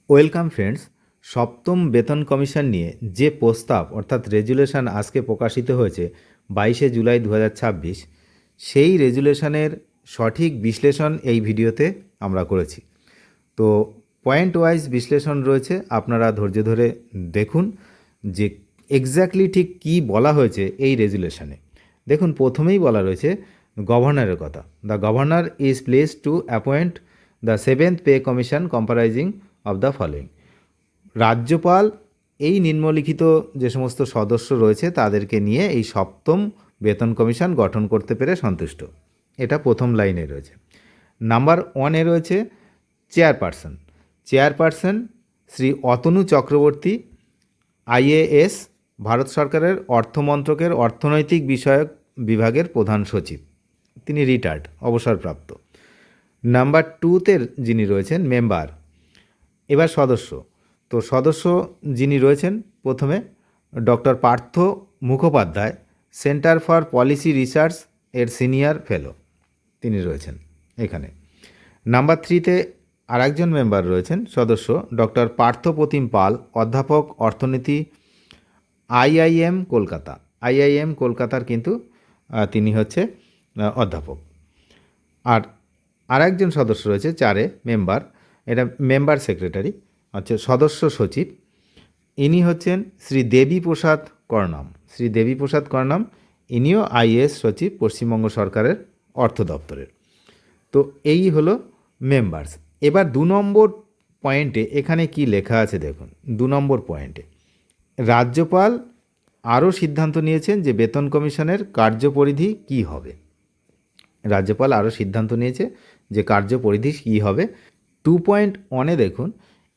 Welcome friends. সপ্তম বেতন commission নিয়ে যে প্রস্তাব অর্থাৎ রেজুলেশন আজকে প্রকাশিত হয়েছে 22শে জুলাই 2026, সেই রেজুলেশনের সঠিক বিশ্লেষণ এই ভিডিওতে আমরা করেছি। তো পয়েন্ট ওয়াইজ বিশ্লেষণ রয়েছে, আপনারা ধৈর্য ধরে দেখুন যে এক্স্যাক্টলি ঠিক কী বলা হয়েছে এই রেজুলেশনে। দেখুন, প্রথমেই বলা রয়েছে গভর্নরের কথা। The governor is place to appoint the seventh pay commission comprising of the following. রাজ্যপাল এই নিম্নলিখিত যে সমস্ত সদস্য রয়েছে তাদেরকে নিয়ে এই সপ্তম বেতন কমিশন গঠন করতে পেরে সন্তুষ্ট। এটা প্রথম লাইনে রয়েছে। নাম্বার 1-এ রয়েছে chairperson. Chairperson Shri Atanu Chakraborty, IAS, Bharat সরকারের অর্থমন্ত্রকের অর্থনৈতিক বিষয়ক বিভাগের প্রধান সচিব। তিনি রিটায়ার্ড, অবসরপ্রাপ্ত। নাম্বার 2-তে যিনি রয়েছেন মেম্বার। এবার সদস্য। তো সদস্য যিনি রয়েছেন প্রথমে doctor Partha Mukhopadhyay, centre for policy research এর সিনিয়র ফেলো, তিনি রয়েছেন এখানে। নাম্বার 3-তে আরেকজন মেম্বার রয়েছেন সদস্য ডক্টর পার্থপ্রতিম পাল, অধ্যাপক অর্থনীতি, আইআইএম কলকাতা। আইআইএম কলকাতার কিন্তু তিনি হচ্ছে অধ্যাপক। আর আরেকজন সদস্য রয়েছে 4-এ মেম্বার, এটা মেম্বার সেক্রেটারি, আচ্ছা, সদস্য সচিব। ইনি হচ্ছেন শ্রী দেবীপ্রসাদ কর্ণম। শ্রী দেবীপ্রসাদ কর্ণম ইনিও আইএএস সচিব, পশ্চিমবঙ্গ সরকারের অর্থ দপ্তরের। তো এই হলো মেম্বার্স। এবার 2 নম্বর পয়েন্টে এখানে কি লেখা আছে দেখুন। 2 নম্বর পয়েন্টে রাজ্যপাল আরও সিদ্ধান্ত নিয়েছেন যে বেতন কমিশনের কার্যপরিধি কী হবে। রাজ্যপাল আরও সিদ্ধান্ত নিয়েছে যে কার্যপরিধি কী হবে। 2.1-এ দেখুন,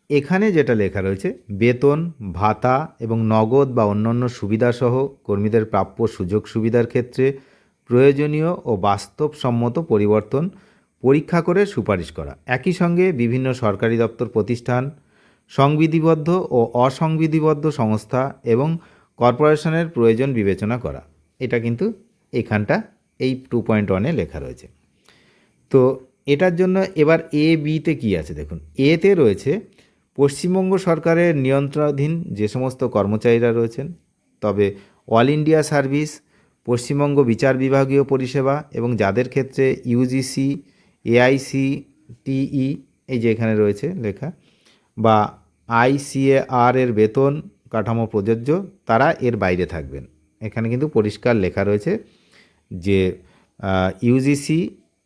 এখানে যেটা লেখা রয়েছে, বেতন, ভাতা এবং নগদ বা অন্যান্য সুবিধাসহ কর্মীদের প্রাপ্য সুযোগ সুবিধার ক্ষেত্রে প্রয়োজনীয় ও বাস্তবসম্মত পরিবর্তন পরীক্ষা করে সুপারিশ করা। একই সঙ্গে বিভিন্ন সরকারি দপ্তর প্রতিষ্ঠান, সংবিধিবদ্ধ ও অসংবিধিবদ্ধ সংস্থা এবং কর্পোরেশনের প্রয়োজন বিবেচনা করা। এটা কিন্তু এখানটা এই 2.1-এ লেখা রয়েছে। তো এটার জন্য এবার বিতে কী আছে দেখুন। এতে রয়েছে পশ্চিমবঙ্গ সরকারের নিয়ন্ত্রণাধীন যে সমস্ত কর্মচারীরা রয়েছেন, তবে অল ইন্ডিয়া সার্ভিস, পশ্চিমবঙ্গ বিচার বিভাগীয় পরিষেবা এবং যাদের ক্ষেত্রে ইউজিসি, এআইসিটিই, এই যে এখানে রয়েছে লেখা, বা আইসিএআর এর বেতন কাঠামো প্রযোজ্য, তারা এর বাইরে থাকবেন। এখানে কিন্তু পরিষ্কার লেখা রয়েছে যে ইউজিসি,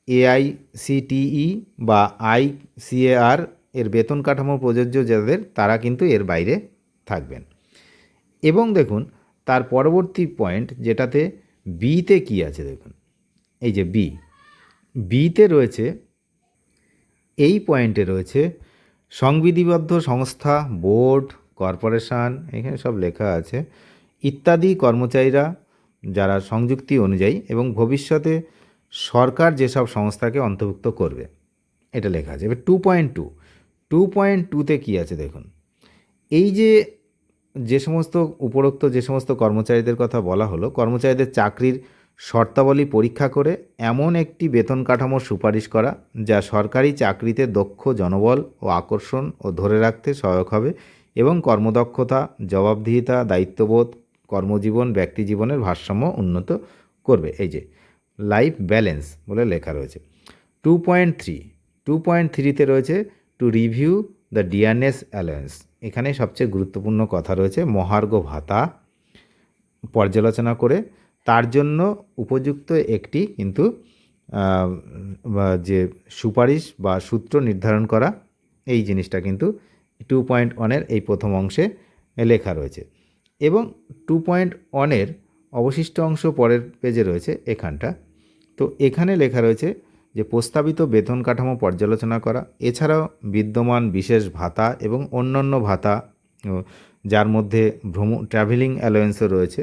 এআইসিটিই বা আইসিএআর এর বেতন কাঠামো প্রযোজ্য যাদের, তারা কিন্তু এর বাইরে থাকবেন। এবং দেখুন তার পরবর্তী পয়েন্ট যেটাতে বিতে কি আছে দেখুন। এই যে বিতে রয়েছে, এই পয়েন্টে রয়েছে সংবিধিবদ্ধ সংস্থা, বোর্ড, কর্পোরেশন, এখানে সব লেখা আছে, ইত্যাদি কর্মচারীরা যারা সংযুক্তি অনুযায়ী এবং ভবিষ্যতে সরকার যেসব সংস্থাকে অন্তর্ভুক্ত করবে, এটা লেখা আছে। এবার 2.2তে কী আছে দেখুন। এই যে সমস্ত উপরোক্ত যে সমস্ত কর্মচারীদের কথা বলা হলো, কর্মচারীদের চাকরির শর্তাবলী পরীক্ষা করে এমন একটি বেতন কাঠামোর সুপারিশ করা যা সরকারি চাকরিতে দক্ষ জনবল ও আকর্ষণ ও ধরে রাখতে সহায়ক হবে এবং কর্মদক্ষতা, জবাবদিহিতা, দায়িত্ববোধ, কর্মজীবন, ব্যক্তিজীবনের ভারসাম্য উন্নত করবে। এই যে লাইফ ব্যালেন্স বলে লেখা রয়েছে। 2.3তে রয়েছে to review the dearness alliance. এখানে সবচেয়ে গুরুত্বপূর্ণ কথা রয়েছে, মহার্ঘ ভাতা পর্যালোচনা করে তার জন্য উপযুক্ত একটি কিন্তু যে সুপারিশ বা সূত্র নির্ধারণ করা, এই জিনিসটা কিন্তু 2.1-এর এই প্রথম অংশে লেখা রয়েছে। এবং 2.1-এর অবশিষ্ট অংশ পরের পেজে রয়েছে এখানটা। তো এখানে লেখা রয়েছে যে প্রস্তাবিত বেতন কাঠামো পর্যালোচনা করা, এছাড়াও বিদ্যমান বিশেষ ভাতা এবং অন্যান্য ভাতা, যার মধ্যে ট্রাভেলিং অ্যালাওয়েন্সও রয়েছে।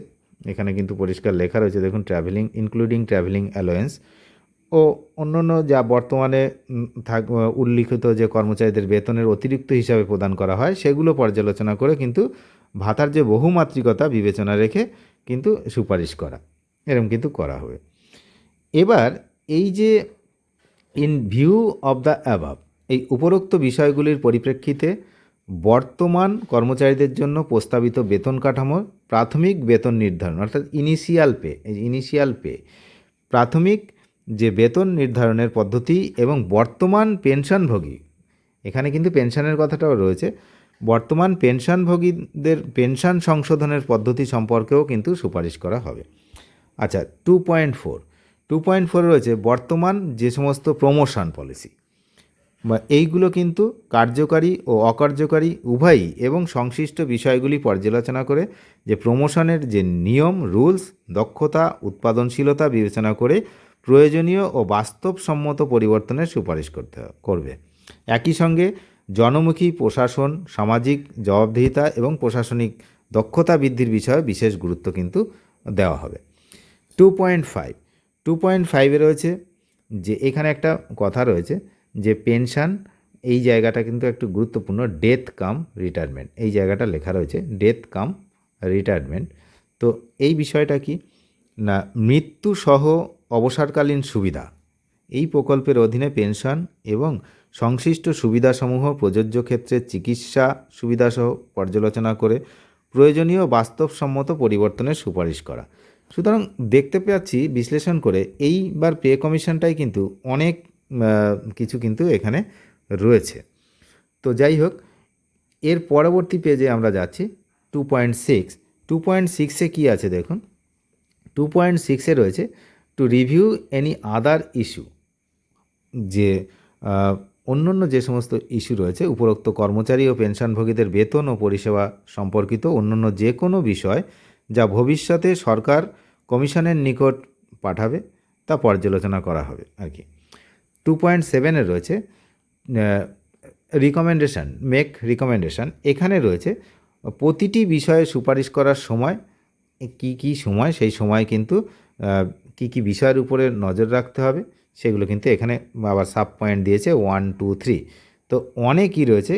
এখানে কিন্তু পরিষ্কার লেখা রয়েছে দেখুন, ট্রাভেলিং ইনক্লুডিং ট্রাভেলিং অ্যালাওয়েন্স ও অন্যান্য যা বর্তমানে উল্লিখিত যে কর্মচারীদের বেতনের অতিরিক্ত হিসাবে প্রদান করা হয়, সেগুলো পর্যালোচনা করে কিন্তু ভাতার যে বহুমাত্রিকতা বিবেচনা রেখে কিন্তু সুপারিশ করা, এরকম কিন্তু করা হবে। এবার এই যে in view of the above, এই উপরোক্ত বিষয়গুলির পরিপ্রেক্ষিতে বর্তমান কর্মচারীদের জন্য প্রস্তাবিত বেতন কাঠামোর প্রাথমিক বেতন নির্ধারণ অর্থাৎ ইনিশিয়াল পে প্রাথমিক যে বেতন নির্ধারণের পদ্ধতি এবং বর্তমান পেনশনভোগী, এখানে কিন্তু পেনশনের কথাটাও রয়েছে, বর্তমান পেনশনভোগীদের পেনশন সংশোধনের পদ্ধতি সম্পর্কেও কিন্তু সুপারিশ করা হবে। আচ্ছা, 2.4 রয়েছে বর্তমান যে সমস্ত প্রমোশন পলিসি বা এইগুলো কিন্তু কার্যকারী ও অকার্যকারী উভয়ই এবং সংশ্লিষ্ট বিষয়গুলি পর্যালোচনা করে যে প্রমোশনের যে নিয়ম, রুলস, দক্ষতা, উৎপাদনশীলতা বিবেচনা করে প্রয়োজনীয় ও বাস্তবসম্মত পরিবর্তনের সুপারিশ করবে। একই সঙ্গে জনমুখী প্রশাসন, সামাজিক জবাবদিহিতা এবং প্রশাসনিক দক্ষতা বৃদ্ধির বিষয়ে বিশেষ গুরুত্ব কিন্তু দেওয়া হবে। 2.5 রয়েছে যে এখানে একটা কথা রয়েছে যে পেনশন, এই জায়গাটা কিন্তু একটু গুরুত্বপূর্ণ, ডেথ কাম রিটায়ারমেন্ট, এই জায়গাটা লেখা রয়েছে ডেথ কাম রিটায়ারমেন্ট। তো এই বিষয়টা কি না, মৃত্যুসহ অবসরকালীন সুবিধা, এই প্রকল্পের অধীনে পেনশন এবং সংশ্লিষ্ট সুবিধাসমূহ প্রযোজ্য ক্ষেত্রে চিকিৎসা সুবিধাসহ পর্যালোচনা করে প্রয়োজনীয় বাস্তবসম্মত পরিবর্তনের সুপারিশ করা। সুতরাং দেখতে পাচ্ছি বিশ্লেষণ করে এইবার পে কমিশনটাই কিন্তু অনেক কিছু কিন্তু এখানে রয়েছে। তো যাই হোক, এর পরবর্তী পেজে আমরা যাচ্ছি 2.6 কী আছে দেখুন। 2.6 রয়েছে to review any other issue, যে অন্যান্য যে সমস্ত ইস্যু রয়েছে উপরোক্ত কর্মচারী ও পেনশনভোগীদের বেতন ও পরিষেবা সম্পর্কিত অন্যান্য যে কোনো বিষয় যা ভবিষ্যতে সরকার কমিশনের নিকট পাঠাবে তা পর্যালোচনা করা হবে আর কি। 2.7 রয়েছে রিকমেন্ডেশন। এখানে রয়েছে প্রতিটি বিষয়ে সুপারিশ করার সময় কি সময়, সেই সময় কিন্তু কি বিষয়ের উপরে নজর রাখতে হবে সেগুলো কিন্তু এখানে আবার সাব পয়েন্ট দিয়েছে 1, 2, 3। তো অনেকই রয়েছে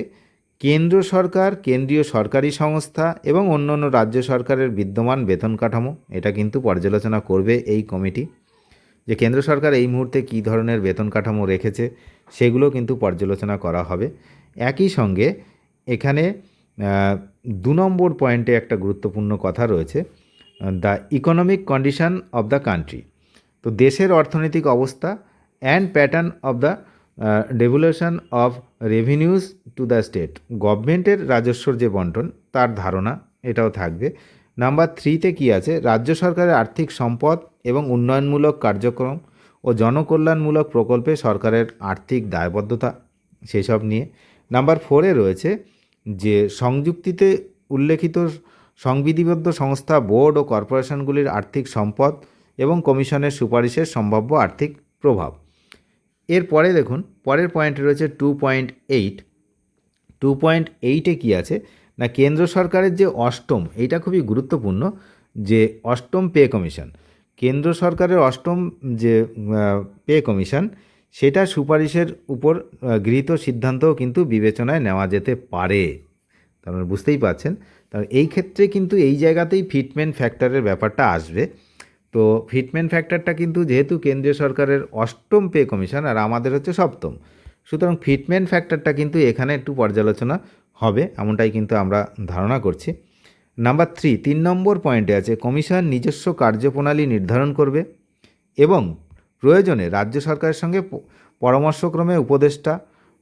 কেন্দ্র সরকার, কেন্দ্রীয় সরকারি সংস্থা এবং অন্যান্য রাজ্য সরকারের বিদ্যমান বেতন কাঠামো, এটা কিন্তু পর্যালোচনা করবে এই কমিটি, যে কেন্দ্র সরকার এই মুহূর্তে কী ধরনের বেতন কাঠামো রেখেছে সেগুলো কিন্তু পর্যালোচনা করা হবে। একই সঙ্গে এখানে 2 নম্বর পয়েন্টে একটা গুরুত্বপূর্ণ কথা রয়েছে, the economic condition of the country. তো দেশের অর্থনৈতিক অবস্থা and pattern of the devolution of revenues to the state, গভর্নমেন্টের রাজস্বর যে বন্টন তার ধারণা, এটাও থাকবে। নাম্বার 3তে কী আছে, রাজ্য সরকারের আর্থিক সম্পদ এবং উন্নয়নমূলক কার্যক্রম ও জনকল্যাণমূলক প্রকল্পে সরকারের আর্থিক দায়বদ্ধতা, সেসব নিয়ে। নাম্বার 4-এ রয়েছে যে সংযুক্তিতে উল্লেখিত সংবিধিবদ্ধ সংস্থা, বোর্ড ও কর্পোরেশনগুলির আর্থিক সম্পদ এবং কমিশনের সুপারিশের সম্ভাব্য আর্থিক প্রভাব। এরপরে দেখুন পরের পয়েন্টে রয়েছে 2.8 কী আছে না, কেন্দ্র সরকারের যে অষ্টম, এইটা খুবই গুরুত্বপূর্ণ, যে অষ্টম পে কমিশন, কেন্দ্র সরকারের অষ্টম যে পে কমিশন, সেটা সুপারিশের উপর গৃহীত সিদ্ধান্তও কিন্তু বিবেচনায় নেওয়া যেতে পারে। তাহলে বুঝতেই পারছেন, তাহলে এই ক্ষেত্রে কিন্তু এই জায়গাতেই ফিটমেন্ট ফ্যাক্টরের ব্যাপারটা আসবে। তো ফিটমেন্ট ফ্যাক্টরটা কিন্তু যেহেতু কেন্দ্রীয় সরকারের অষ্টম পে কমিশন আর আমাদের হচ্ছে সপ্তম, সুতরাং ফিটমেন্ট ফ্যাক্টরটা কিন্তু এখানে একটু পর্যালোচনা হবে, এমনটাই কিন্তু আমরা ধারণা করছি। নাম্বার 3 নম্বর পয়েন্টে আছে কমিশন নিজস্ব কার্যপ্রণালী নির্ধারণ করবে এবং প্রয়োজনে রাজ্য সরকারের সঙ্গে পরামর্শক্রমে উপদেষ্টা,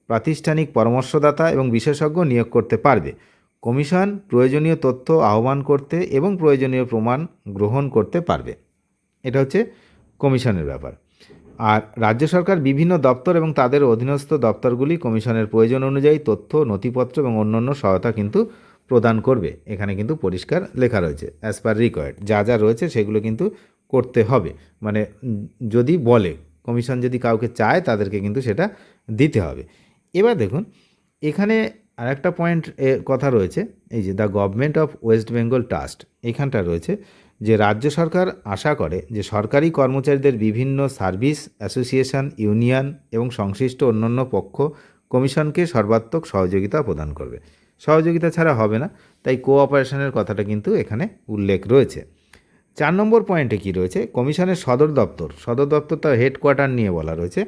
প্রাতিষ্ঠানিক পরামর্শদাতা এবং বিশেষজ্ঞ নিয়োগ করতে পারবে। কমিশন প্রয়োজনীয় তথ্য আহ্বান করতে এবং প্রয়োজনীয় প্রমাণ গ্রহণ করতে পারবে। এটা হচ্ছে কমিশনের ব্যাপার। আর রাজ্য সরকার বিভিন্ন দপ্তর এবং তাদের অধীনস্থ দপ্তরগুলি কমিশনের প্রয়োজন অনুযায়ী তথ্য, নথিপত্র এবং অন্যান্য সহায়তা কিন্তু প্রদান করবে। এখানে কিন্তু পরিষ্কার লেখা রয়েছে অ্যাজ পার রিকোয়ার্ড, যা যা রয়েছে সেগুলো কিন্তু করতে হবে, মানে যদি বলে কমিশন, যদি কাউকে চায় তাদেরকে কিন্তু সেটা দিতে হবে। এবার দেখুন এখানে আরেকটা পয়েন্ট কথা রয়েছে, এই যে the government of West Bengal trust, এখানটা রয়েছে যে রাজ্য সরকার আশা করে যে সরকারি কর্মচারীদের বিভিন্ন সার্ভিস অ্যাসোসিয়েশন, ইউনিয়ন এবং সংশ্লিষ্ট অন্যান্য পক্ষ কমিশনকে সর্বাত্মক সহযোগিতা প্রদান করবে। সহযোগিতা ছাড়া হবে না, তাই কোঅপারেশনের কথাটা কিন্তু এখানে উল্লেখ রয়েছে। 4 নম্বর পয়েন্টে কি রয়েছে, কমিশনের সদর দপ্তর তার হেডকোয়ার্টার নিয়ে বলা রয়েছে।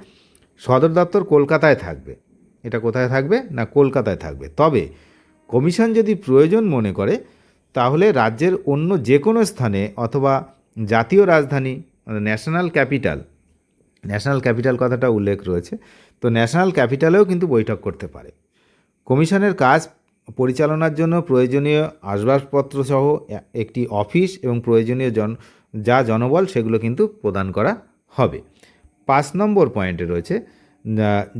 সদর দপ্তর কলকাতায় থাকবে। এটা কোথায় থাকবে না, কলকাতায় থাকবে। তবে কমিশন যদি প্রয়োজন মনে করে তাহলে রাজ্যের অন্য যে কোনো স্থানে অথবা জাতীয় রাজধানী ন্যাশনাল ক্যাপিটাল কথাটা উল্লেখ রয়েছে, তো ন্যাশনাল ক্যাপিটালেও কিন্তু বৈঠক করতে পারে। কমিশনের কাজ পরিচালনার জন্য প্রয়োজনীয় আসবাবপত্র সহ একটি অফিস এবং প্রয়োজনীয় জনবল সেগুলো কিন্তু প্রদান করা হবে। 5 নম্বর পয়েন্টে রয়েছে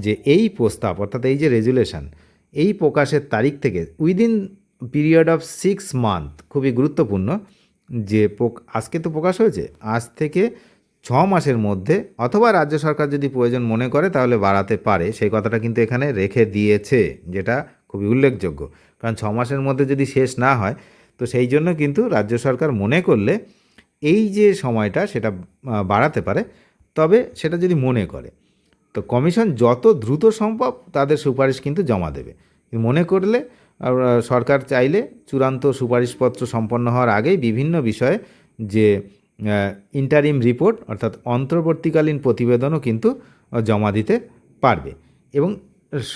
যে এই প্রস্তাব অর্থাৎ এই যে রেজুলেশন, এই প্রকাশের তারিখ থেকে উইদিন পিরিয়ড অফ 6 মান্থ, খুবই গুরুত্বপূর্ণ যে আজকে তো প্রকাশ হয়েছে, আজ থেকে 6 মাসের মধ্যে অথবা রাজ্য সরকার যদি প্রয়োজন মনে করে তাহলে বাড়াতে পারে, সেই কথাটা কিন্তু এখানে রেখে দিয়েছে, যেটা খুবই উল্লেখযোগ্য। কারণ 6 মাসের মধ্যে যদি শেষ না হয় তো সেই জন্য কিন্তু রাজ্য সরকার মনে করলে এই যে সময়টা সেটা বাড়াতে পারে, তবে সেটা যদি মনে করে। তো কমিশন যত দ্রুত সম্ভব তাদের সুপারিশ কিন্তু জমা দেবে। মনে করলে সরকার চাইলে চূড়ান্ত সুপারিশপত্র সম্পন্ন হওয়ার আগেই বিভিন্ন বিষয়ে যে ইন্টারিম রিপোর্ট অর্থাৎ অন্তর্বর্তীকালীন প্রতিবেদনও কিন্তু জমা দিতে পারবে। এবং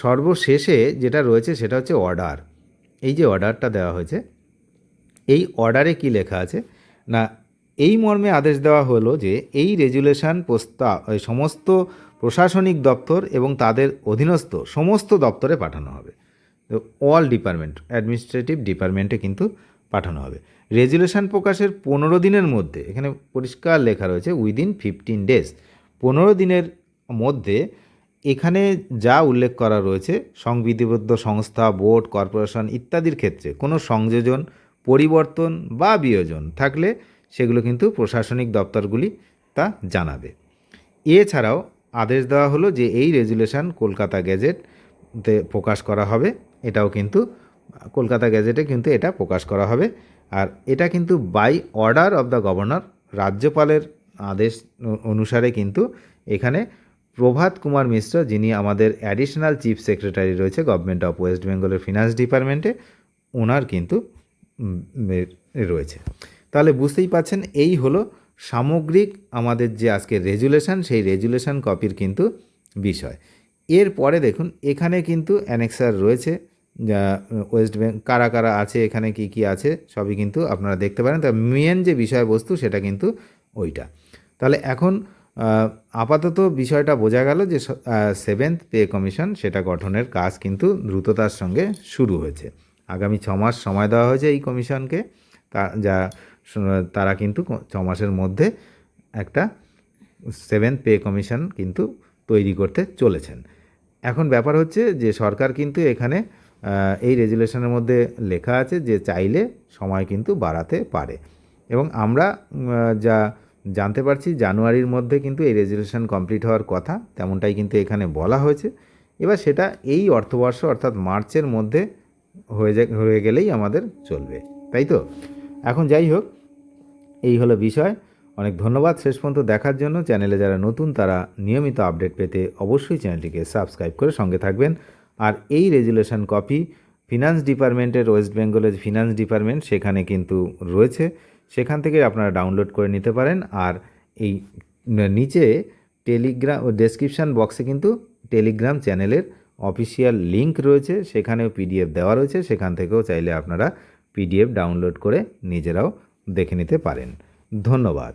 সর্বশেষে যেটা রয়েছে সেটা হচ্ছে অর্ডার। এই যে অর্ডারটা দেওয়া হয়েছে, এই অর্ডারে কি লেখা আছে না, এই মর্মে আদেশ দেওয়া হলো যে এই রেজুলেশন প্রস্তাব সমস্ত প্রশাসনিক দপ্তর এবং তাদের অধীনস্থ সমস্ত দপ্তরে পাঠানো হবে। অল ডিপার্টমেন্ট, অ্যাডমিনিস্ট্রেটিভ ডিপার্টমেন্টে কিন্তু পাঠানো হবে। রেজুলেশন প্রকাশের 15 দিনের মধ্যে, এখানে পরিষ্কার লেখা রয়েছে উইদিন 15 ডেজ, 15 দিনের মধ্যে এখানে যা উল্লেখ করা রয়েছে সংবিধিবদ্ধ সংস্থা, বোর্ড, কর্পোরেশন ইত্যাদির ক্ষেত্রে কোনো সংযোজন, পরিবর্তন বা বিয়োজন থাকলে সেগুলো কিন্তু প্রশাসনিক দপ্তরগুলি তা জানাবে। এছাড়াও আদেশ দেওয়া হলো যে এই রেজুলেশন কলকাতা গ্যাজেটে প্রকাশ করা হবে, এটাও কিন্তু কলকাতা গ্যাজেটে কিন্তু এটা প্রকাশ করা হবে। আর এটা কিন্তু by order of the governor, রাজ্যপালের আদেশ অনুসারে কিন্তু এখানে প্রভাত কুমার মিশ্র, যিনি আমাদের অ্যাডিশনাল চিফ সেক্রেটারি রয়েছে গভর্নমেন্ট অফ ওয়েস্ট বেঙ্গলের ফিনান্স ডিপার্টমেন্টে, ওনার কিন্তু রয়েছে। তাহলে বুঝতেই পাচ্ছেন এই হলো সামগ্রিক আমাদের যে আজকে রেজুলেশন, সেই রেজুলেশন কপির কিন্তু বিষয়। এরপরে দেখুন এখানে কিন্তু অ্যানেক্সার রয়েছে, ওয়েস্ট বেঙ্গল কারা কারা আছে, এখানে কি কি আছে সবই কিন্তু আপনারা দেখতে পারেন। তা মেন যে বিষয়বস্তু সেটা কিন্তু ওইটা। তাহলে এখন আপাতত বিষয়টা বোঝা গেল যে 7th পে কমিশন সেটা গঠনের কাজ কিন্তু দ্রুততার সঙ্গে শুরু হয়েছে। আগামী 6 মাস সময় দেওয়া হয়েছে এই কমিশনকে, তারা কিন্তু 6 মাসের মধ্যে একটা 7th পে কমিশন কিন্তু তৈরি করতে চলেছেন। এখন ব্যাপার হচ্ছে যে সরকার কিন্তু এখানে এই রেজুলেশনের মধ্যে লেখা আছে যে চাইলে সময় কিন্তু বাড়াতে পারে, এবং আমরা যা জানতে পারছি জানুয়ারির মধ্যে কিন্তু এই রেজুলেশন কমপ্লিট হওয়ার কথা, তেমনটাই কিন্তু এখানে বলা হয়েছে। এবার সেটা এই অর্থবর্ষ অর্থাৎ মার্চের মধ্যে হয়ে গেলেই আমাদের চলবে, তাই তো? এখন যাই হোক, এই হলো বিষয়। অনেক ধন্যবাদ শেষ পর্যন্ত দেখার জন্য। চ্যানেলে যারা নতুন তারা নিয়মিত আপডেট পেতে অবশ্যই চ্যানেলটিকে সাবস্ক্রাইব করে সঙ্গে থাকবেন। আর এই রেজুলেশন কপি ফিনান্স ডিপার্টমেন্টের, ওয়েস্ট বেঙ্গলের ফিনান্স ডিপার্টমেন্ট সেখানে কিন্তু রয়েছে, সেখান থেকে আপনারা ডাউনলোড করে নিতে পারেন। আর এই নিচে টেলিগ্রাম ডেসক্রিপশান বক্সে কিন্তু টেলিগ্রাম চ্যানেলের অফিসিয়াল লিঙ্ক রয়েছে, সেখানেও পিডিএফ দেওয়া রয়েছে, সেখান থেকেও চাইলে আপনারা পিডিএফ ডাউনলোড করে নিজেরাও দেখে নিতে পারেন। ধন্যবাদ।